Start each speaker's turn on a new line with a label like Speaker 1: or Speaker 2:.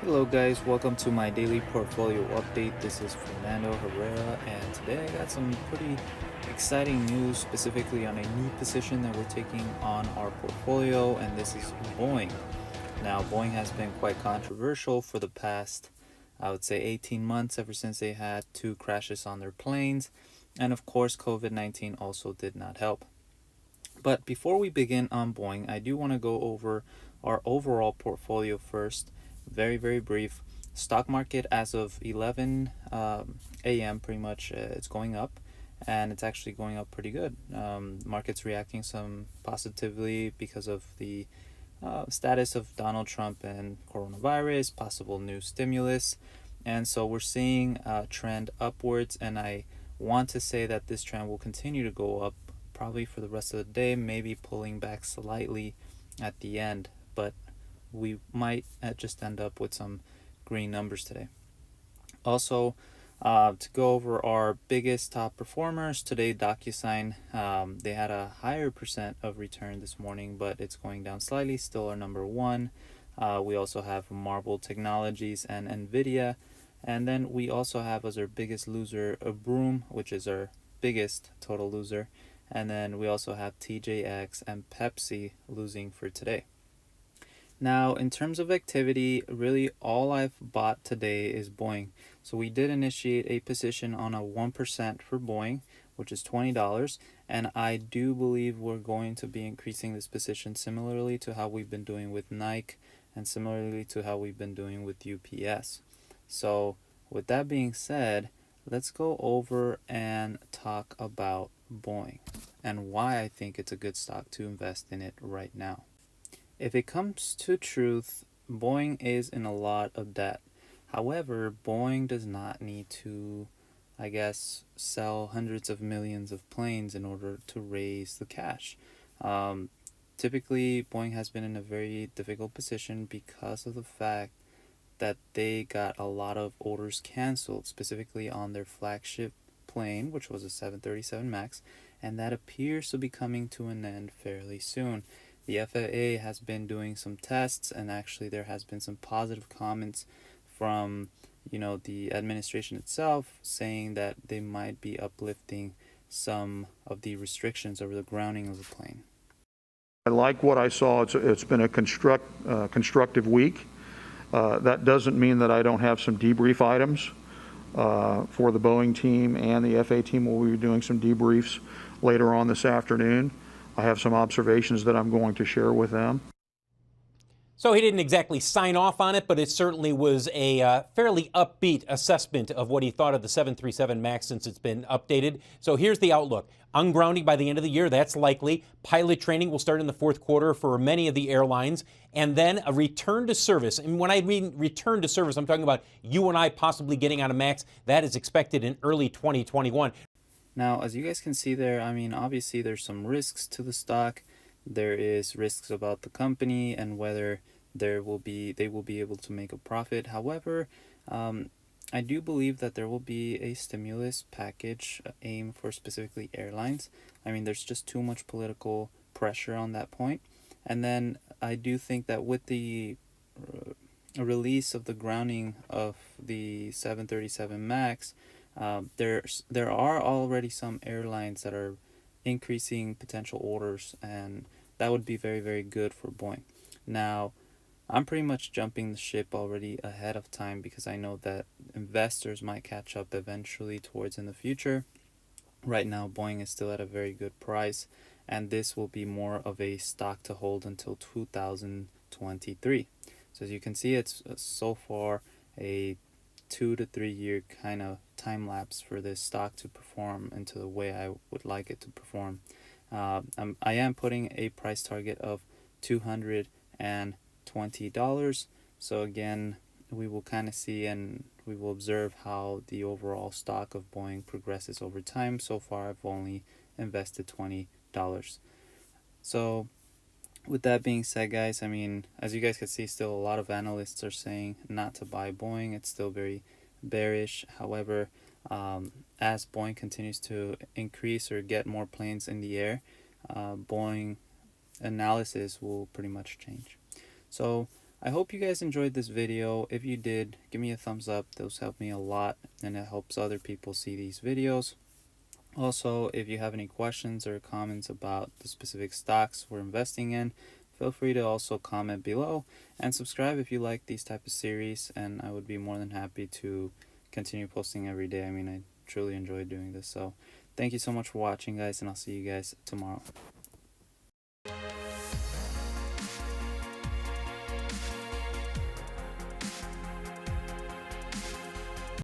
Speaker 1: Hello guys, welcome to my daily portfolio update. This is Fernandoherrera, and today I got some pretty exciting news specifically on a new position that we're taking on our portfolio, and this is Boeing. Now, Boeing has been quite controversial for the past, I would say, 18 months, ever since they had two crashes on their planes, and of course COVID-19 also did not help. But before we begin on Boeing, I do want to go over our overall portfolio first. Very brief. Stock market as of 11 a.m. pretty much it's going up, and it's actually going up pretty good. Market's reacting some positively because of the status of Donald Trump and coronavirus, possible new stimulus, and so we're seeing a trend upwards, and I want to say that this trend will continue to go up probably for the rest of the day, maybe pulling back slightly at the end, but we might just end up with some green numbers today. Also, to go over our biggest top performers today, DocuSign, they had a higher percent of return this morning, but it's going down slightly, still our number one. We also have Marble Technologies and Nvidia, and then we also have as our biggest loser a Broom, which is our biggest total loser, and then we also have TJX and Pepsi losing for today. Now, in terms of activity, really all I've bought today is Boeing. So we did initiate a position on a 1% for Boeing, which is $20, and I do believe we're going to be increasing this position similarly to how we've been doing with Nike and similarly to how we've been doing with UPS. So with that being said, let's go over and talk about Boeing and why I think it's a good stock to invest in it right now. If it comes to truth, Boeing is in a lot of debt. However, Boeing does not need to, I guess, sell hundreds of millions of planes in order to raise the cash. Typically, Boeing has been in a very difficult position because of the fact that they got a lot of orders canceled, specifically on their flagship plane, which was a 737 MAX, and that appears to be coming to an end fairly soon. The FAA has been doing some tests, and actually there has been some positive comments from the administration itself, saying that they might be uplifting some of the restrictions over the grounding of the plane.
Speaker 2: I like what I saw. It's been a constructive week. That doesn't mean that I don't have some debrief items for the Boeing team, and the FA team will be doing some debriefs later on this afternoon. I have some observations that I'm going to share with them.
Speaker 3: So he didn't exactly sign off on it, but it certainly was a fairly upbeat assessment of what he thought of the 737 MAX since it's been updated. So here's the outlook. Ungrounding by the end of the year, that's likely. Pilot training will start in the fourth quarter for many of the airlines. And then a return to service. And when I mean return to service, I'm talking about you and I possibly getting on a MAX. That is expected in early 2021.
Speaker 1: Now, as you guys can see there, obviously there's some risks to the stock. There is risks about the company and whether they will be able to make a profit. However, I do believe that there will be a stimulus package aimed for specifically airlines. There's just too much political pressure on that point. And then I do think that with the release of the grounding of the 737 MAX, there are already some airlines that are increasing potential orders, and that would be very good for Boeing. Now, I'm pretty much jumping the ship already ahead of time because I know that investors might catch up eventually towards in the future. Right now, Boeing is still at a very good price, and this will be more of a stock to hold until 2023. So as you can see, it's so far a 2 to 3 year kind of time lapse for this stock to perform into the way I would like it to perform. I am putting a price target of $220. So again, we will kind of see and we will observe how the overall stock of Boeing progresses over time. So far, I've only invested $20. So with that being said, guys, as you guys can see, still a lot of analysts are saying not to buy Boeing. It's still very bearish. However, as Boeing continues to increase or get more planes in the air, Boeing analysis will pretty much change. So I hope you guys enjoyed this video. If you did, give me a thumbs up. Those help me a lot, and it helps other people see these videos. Also, if you have any questions or comments about the specific stocks we're investing in, feel free to also comment below, and subscribe if you like these type of series, and I would be more than happy to continue posting every day. I mean, I truly enjoy doing this. So thank you so much for watching, guys, and I'll see you guys tomorrow.